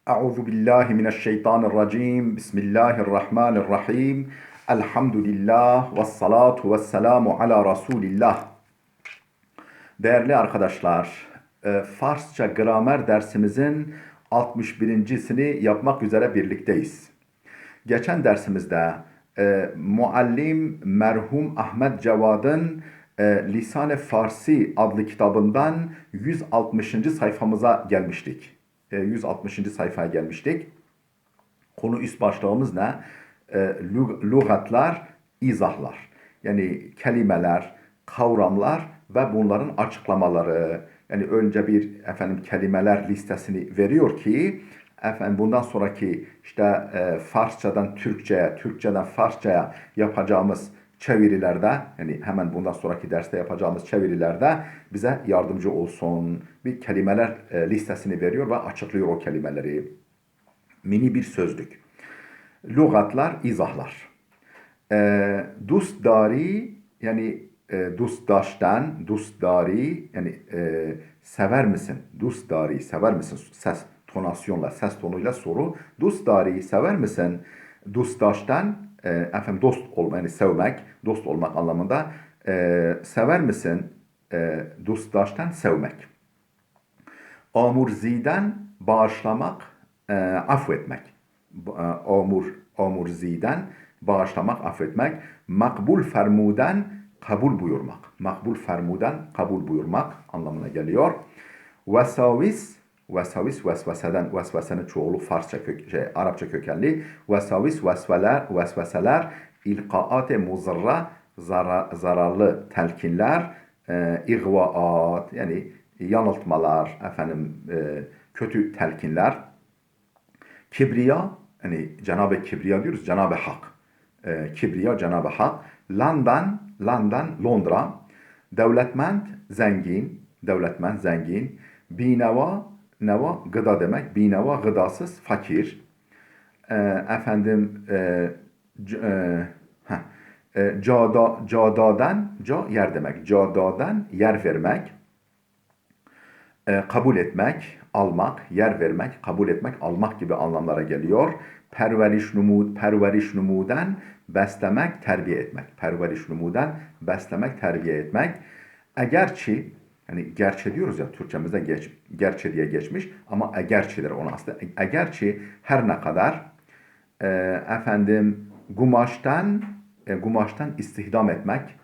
Euzu billahi mineşşeytanirracim. Bismillahirrahmanirrahim. Elhamdülillah ve salatu ve selamu ala Resulillah. Değerli arkadaşlar, Farsça gramer dersimizin 61.sini yapmak üzere birlikteyiz. Geçen dersimizde muallim merhum Ahmet Cevad'ın Lisan-ı Farsi adlı kitabından 160. sayfamıza gelmiştik. 160. sayfaya gelmiştik. Konu üst başlığımız ne? Lügatlar, izahlar. Yani kelimeler, kavramlar ve bunların açıklamaları. Yani önce bir kelimeler listesini veriyor ki bundan sonraki işte Farsçadan Türkçe'ye, Türkçeden Farsça'ya yapacağımız çevirilerde, yani hemen bundan sonraki derste yapacağımız çevirilerde bize yardımcı olsun. Bir kelimeler listesini veriyor ve açıklıyor o kelimeleri. Mini bir sözlük. Lügatlar, izahlar. Dustdari yani dustdaştan, dustdari yani sever misin? Dustdari sever misin? Ses tonasyonla, ses tonuyla soru. Dustdari sever misin? Dustdaştan dost olmak, yani sevmek, dost olmak anlamında. Sever misin? Dustdaştan sevmek. Amurziden bağışlamak, affetmek. Amurziden bağışlamak, affetmek. Makbul fermuden kabul buyurmak. Makbul fermuden kabul buyurmak anlamına geliyor. Vesavis, vesveseden, vesvesenin çoğulu Farsça Arapça kökenli. Vesavis, vesveseler, ilkaat-ı muzarra, zararlı telkinler, ihvaat, yani yanıltmalar, kötü telkinler. Kibriya, yani Cenab-ı Kibriya diyoruz, Cenab-ı Hak. Kibriya, Cenab-ı Hak. London, Londra. Devletmend, zengin. Devletmend, zengin. Bineva, neva, gıda demek. Bineva, gıdasız, fakir. E, efendim, e, c- cadadan, yer demek. Cadadan, yer vermek. Kabul etmek, almak, yer vermek, kabul etmek, almak gibi anlamlara geliyor. Perveriş numuden beslemek, terbiye etmek. Perveriş numuden beslemek, terbiye etmek. Egerçi, yani gerçi diyoruz ya Türkçemizde gerçi diye geçmiş ama egerçidir ona aslında. Egerçi her ne kadar kumaştan istihdam etmek,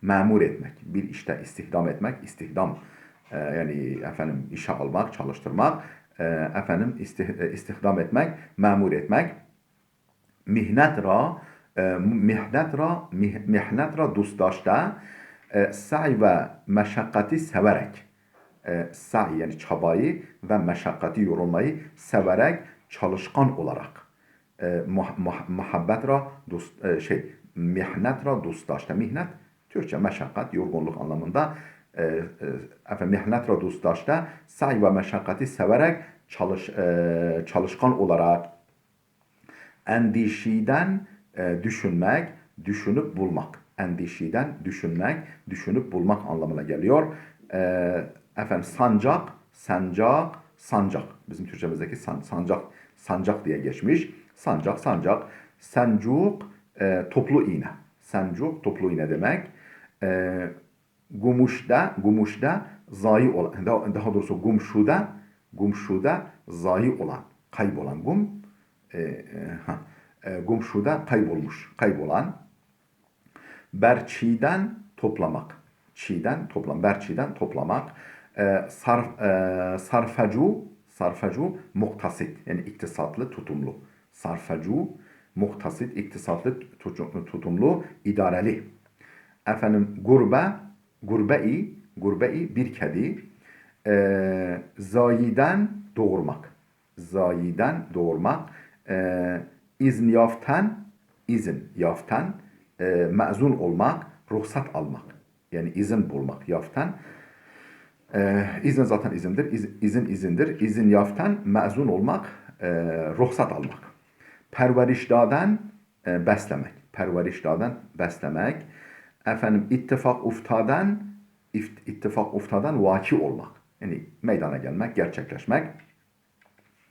memur etmek, bir işte istihdam etmek, yani işe almak, çalıştırmak, istihdam etmek, memur etmek, mihnet ra dost dاشته sa'i ve meşakkati severek, sa'i yani çabayı ve meşakkati yorulmayı severek, çalışkan olarak, muhabbet ra mihnet ra dost dاشته. Mihnet Türkçe meşakkat, yorgunluk anlamında. Mihnet ra dost dاشته, sa'i ve meşakkati severek, çalışkan olarak, endişiden düşünmek, düşünüp bulmak. Endişiden düşünmek, düşünüp bulmak anlamına geliyor. Sancak. Bizim Türkçemizdeki sancak diye geçmiş. Sancak. Sencuk, toplu iğne. Sencuk, toplu iğne demek. Gumuşda zayi olan, daha doğrusu gumşuda zayi olan, kaybolan gumşuda kaybolan. Berçiden toplamak. Berçiden toplamak. Sarfecu, muktasit. Yani iktisatlı, tutumlu. Sarfecu, muktasit, iktisatlı, tutumlu, idareli. Gurbe-i bir kedi. Zayiden doğurmak. İzin yaftan, mezun olmak, ruhsat almak. Yani izin bulmak, yaftan. İzin zaten izindir. İzin yaftan, mezun olmak, ruhsat almak. Perverişdadan, beslemek. İttifak uftadan vaki olmak. Yani meydana gelmek, gerçekleşmek.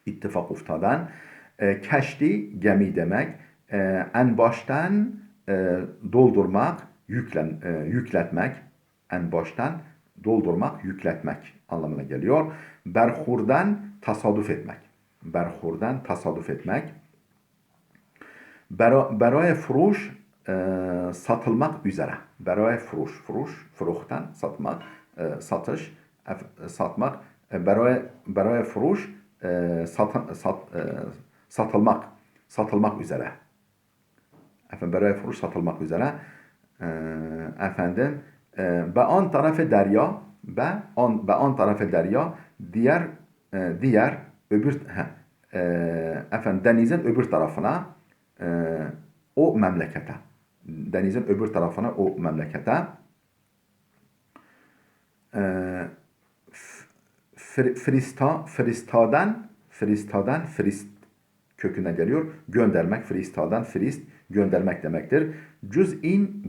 ittifak uftadan. Keşti gemi demek. En baştan doldurmak, yükletmek. En baştan doldurmak, yükletmek anlamına geliyor. Berhurdan tasarruf etmek. Berhurdan tasarruf etmek. Beraya furuş satılmak üzere. Beraya furuş, furuhtan satmak, satış, satmak. Beraya furuş satılmak üzere. Efendim, beraya furuş satılmak üzere. Efendim, ve an tarafı derya, ve an tarafı derya, diğer öbür efendim denizin öbür tarafına, o memlekete. Denizin öbür tarafına, o memlekete. Frist köküne geliyor. Göndermek, frist göndermek demektir. Cüz'in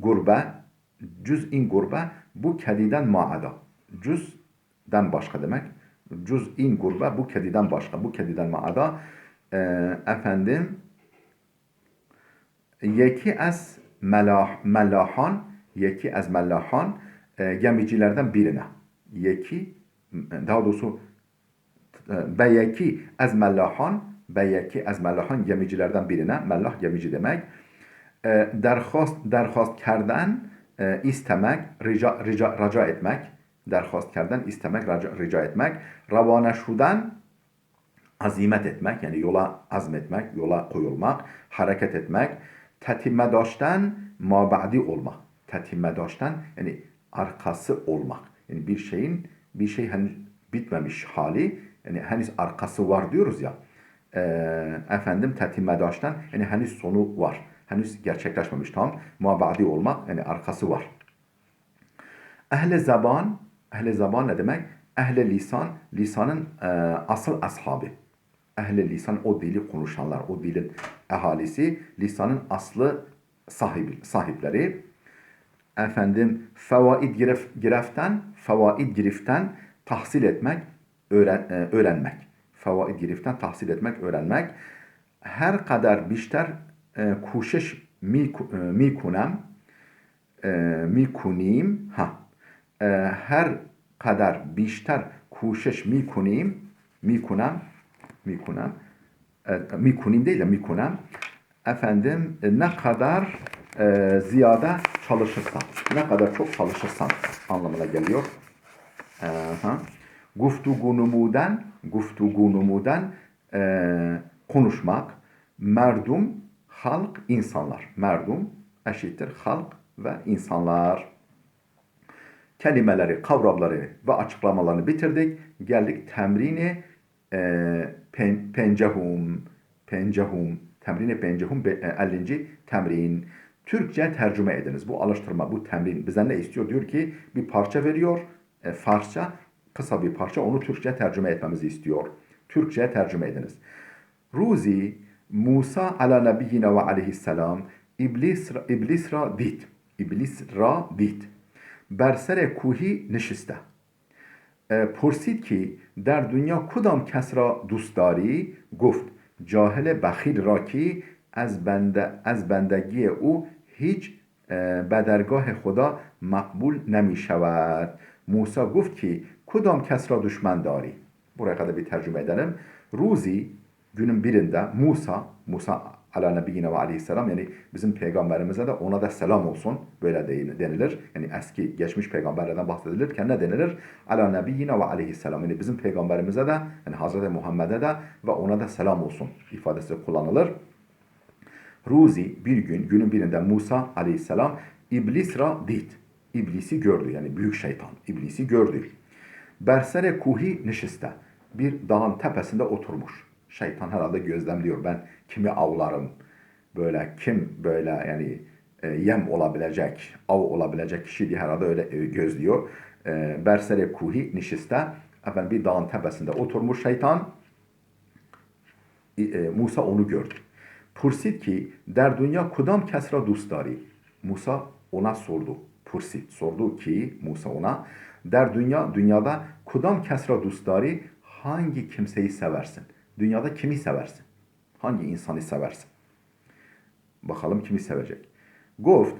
gurbe bu kediden maada. Cüz'den başka demek. Cüz'in gurbe bu kediden başka, bu kediden maada. Efendim, yeki az mellahan, gemicilerden birine. Daha doğrusu beyeki az mellahan gemicilerden birine. Mellah gemici demek. Derhast kerden istemek, rica etmek. Derhast kerden istemek, rica etmek. Ravane şudan azimet etmek, yani yola azmetmek, yola koyulmak, hareket etmek. Tetimme daştan mabadi olmak. Tetimme daştan yani arkası olmak. Yani bir şey henüz bitmemiş hali, yani henüz arkası var diyoruz ya. Efendim, tetimme daştan yani henüz sonu var. Henüz gerçekleşmemiş tam. Mabadi olmak yani arkası var. Ehl-i zaman ne demek? Ehl-i lisan, lisanın asıl ashabı. Ehl-i lisan, o dili konuşanlar, o dilin ahalisi, lisanın aslı sahipleri. Efendim, fevaid giriften tahsil etmek, öğrenmek. Fevaid giriften tahsil etmek, öğrenmek. Her kadar bişter kuşeş mikunim, her kadar bişter kuşeş mikunim değil de mikunem. Efendim, ne kadar ziyade çalışırsan, ne kadar çok çalışırsan anlamına geliyor. Guftugunumudan konuşmak. Merdum, halk, insanlar. Merdum eşittir halk ve insanlar. Kelimeleri, kavramları ve açıklamalarını bitirdik. Geldik temrini pencehum. Temrini pencehum 50. temrin. Türkçe tercüme ediniz. Bu alıştırma, bu temrin bizden ne istiyor? Diyor ki bir parça veriyor. Farsça, kısa bir parça, onu Türkçe tercüme etmemizi istiyor. Türkçe tercüme ediniz. Ruzi Musa ala nebiyyina ve aleyhisselam iblis ra dit. Berser kuhi nişiste. پرسید که در دنیا کدام کس را دوست داری؟ گفت جاهل بخیل را که از بندگی او هیچ به درگاه خدا مقبول نمی شود. موسی گفت که کدام کس را دشمن داری؟ Buraya kadar bir tercüme edelim. Ruzi, günün birinde Musa ala nebiyyine ve aleyhisselam, yani bizim peygamberimize de ona da selam olsun, böyle denilir. Yani eski geçmiş peygamberlerden bahsedilirken ne denilir? Ala nebiyyine ve aleyhisselam, yani bizim peygamberimize de, yani Hazreti Muhammed'e de ve ona da selam olsun ifadesi kullanılır. Ruzi, bir gün, günün birinde Musa aleyhisselam iblis ra dit. İblisi gördü, yani büyük şeytan iblisi gördü. Bersere kuhi nişiste, bir dağın tepesinde oturmuş. Şeytan herhalde gözlemliyor, ben kimi avlarım, kim böyle yani yem olabilecek, av olabilecek kişi diye herhalde öyle gözlüyor. Bersere kuhi nişiste, efendim bir dağın tepesinde oturmuş şeytan. Musa onu gördü. Pursit ki der dünya kudam kesra dostari. Musa ona sordu. Sordu ki Musa ona, der dünyada kudam kesra dostari, hangi kimseyi seversin? Dünyada kimi seversin? Hangi insanı seversin? Bakalım kimi sevecek. Goft,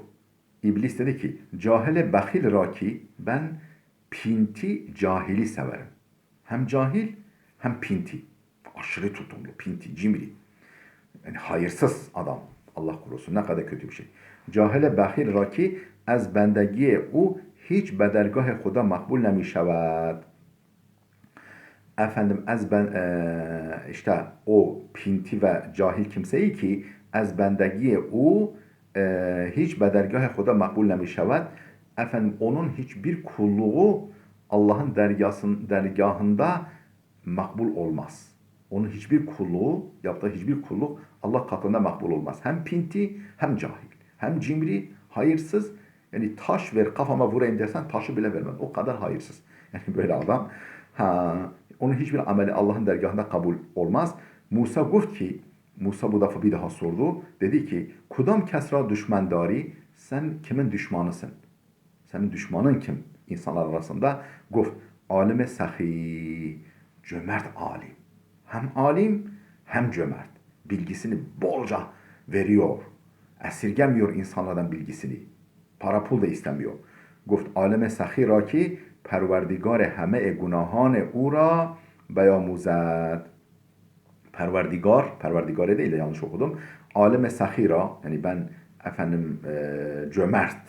İblis dedi ki, cahile behil ra ki ben pinti cahili severim. Hem cahil hem pinti. Aşırı tutumlu, pinti, cimri. Yani hayırsız adam. Allah korusun ne kadar kötü bir şey. Cahile behil ra ki az bendegi o hiç bedergah Xuda makbul nemi şevad. Efendim işte o pinti ve cahil kimseyi ki az bendegi o hiç bedergah Xuda makbul nemi şevad. Efendim onun hiçbir kulluğu Allah'ın dergahında makbul olmaz. Onun hiçbir kulluğu, yaptığı hiçbir kulluk Allah katında makbul olmaz. Hem pinti hem cahil. Hem cimri, hayırsız. Yani taş ver kafama vurayım dersen taşı bile vermez. O kadar hayırsız. Yani böyle adam. Ha, onun hiçbir ameli Allah'ın dergahında kabul olmaz. Musa gufт ki, Musa bu defa bir daha sordu. Dedi ki, kudam kesra düşmendari, sen kimin düşmanısın? Senin düşmanın kim? İnsanlar arasında. Gufт, alime sahi, cömert alim. Hem alim hem cömert. Bilgisini bolca veriyor. Esirgemiyor insanlardan bilgisini. Para pul da istemiyor. Gufت aleme sahi ra ki perverdigar همه گناهان او را بیاموزد. Perverdigare değil de yanlış okudum. Aleme sahira, yani ben efendim cömert,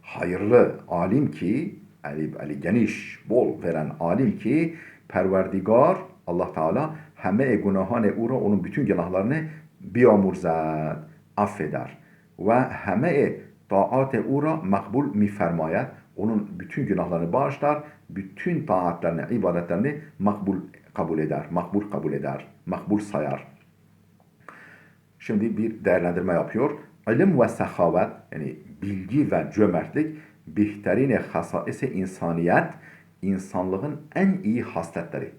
hayırlı alim ki, yani geniş, bol veren alim ki, perverdigar Allah Teala heme günahane ura onun bütün günahlarını biamurzad, affeder. Ve heme taat ura makbul mi fermayet. Onun bütün günahlarını bağışlar, bütün taatlerini, ibadetlerini kabul eder, makbul kabul eder, makbul sayar. Şimdi bir değerlendirme yapıyor. İlim ve sehavet, yani bilgi ve cömertlik, bihterine hasaisi insaniyet, insanlığın en iyi hasletleri,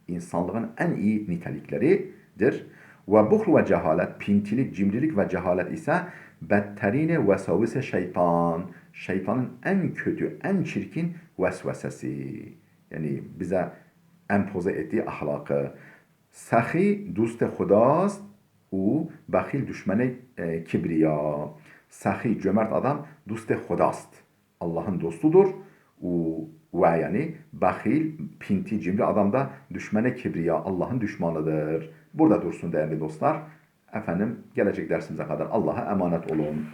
insanlığın en iyi nitelikleridir. Ve buhl ve cehalet, pintilik, cimrilik ve cehalet ise betterine vesavise şeytan, şeytanın en kötü, en çirkin vesvesesi. Yani bize empoze ettiği ahlakı. Sahi dost Xudaست, o bakil düşmanı kibriya. Sahi cömert adam dost Xudaست. Allah'ın dostudur. Ve yani bakil, pinti, cimri adam da düşmanı kibriya, Allah'ın düşmanıdır. Burada dursun değerli dostlar. Efendim gelecek dersimize kadar Allah'a emanet olun.